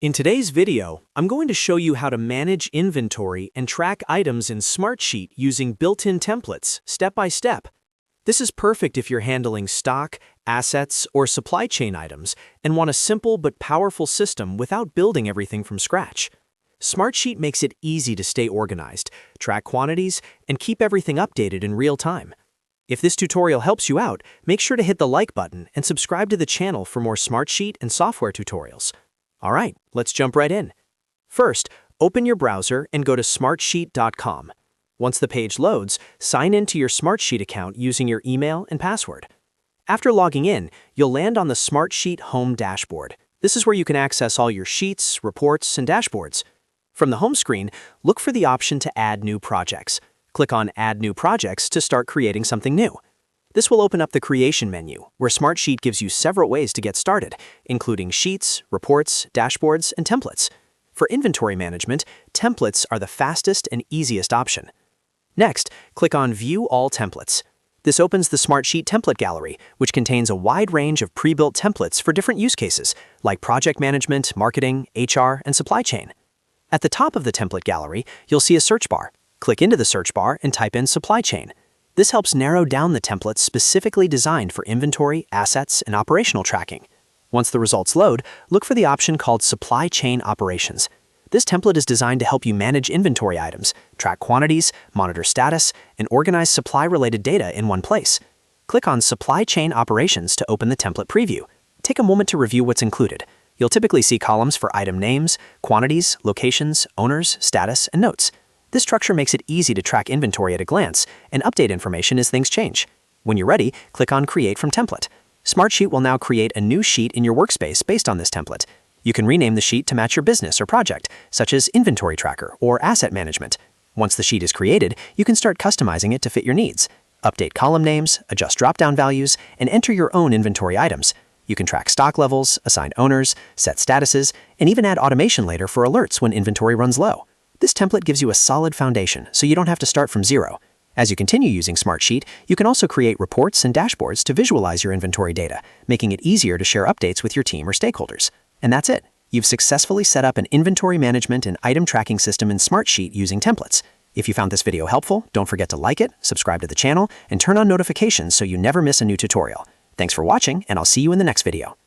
In today's video, I'm going to show you how to manage inventory and track items in Smartsheet using built-in templates, step by step. This is perfect if you're handling stock, assets, or supply chain items and want a simple but powerful system without building everything from scratch. Smartsheet makes it easy to stay organized, track quantities, and keep everything updated in real time. If this tutorial helps you out, make sure to hit the like button and subscribe to the channel for more Smartsheet and software tutorials. Alright, let's jump right in. First, open your browser and go to smartsheet.com. Once the page loads, sign into your Smartsheet account using your email and password. After logging in, you'll land on the Smartsheet home dashboard. This is where you can access all your sheets, reports, and dashboards. From the home screen, look for the option to add new projects. Click on Add New Projects to start creating something new. This will open up the Creation menu, where Smartsheet gives you several ways to get started, including sheets, reports, dashboards, and templates. For inventory management, templates are the fastest and easiest option. Next, click on View All Templates. This opens the Smartsheet template gallery, which contains a wide range of pre-built templates for different use cases, like project management, marketing, HR, and supply chain. At the top of the template gallery, you'll see a search bar. Click into the search bar and type in Supply Chain. This helps narrow down the templates specifically designed for inventory, assets, and operational tracking. Once the results load, look for the option called Supply Chain Operations. This template is designed to help you manage inventory items, track quantities, monitor status, and organize supply-related data in one place. Click on Supply Chain Operations to open the template preview. Take a moment to review what's included. You'll typically see columns for item names, quantities, locations, owners, status, and notes. This structure makes it easy to track inventory at a glance and update information as things change. When you're ready, click on Create from Template. Smartsheet will now create a new sheet in your workspace based on this template. You can rename the sheet to match your business or project, such as Inventory Tracker or Asset Management. Once the sheet is created, you can start customizing it to fit your needs. Update column names, adjust drop-down values, and enter your own inventory items. You can track stock levels, assign owners, set statuses, and even add automation later for alerts when inventory runs low. This template gives you a solid foundation, so you don't have to start from zero. As you continue using Smartsheet, you can also create reports and dashboards to visualize your inventory data, making it easier to share updates with your team or stakeholders. And that's it. You've successfully set up an inventory management and item tracking system in Smartsheet using templates. If you found this video helpful, don't forget to like it, subscribe to the channel, and turn on notifications so you never miss a new tutorial. Thanks for watching, and I'll see you in the next video.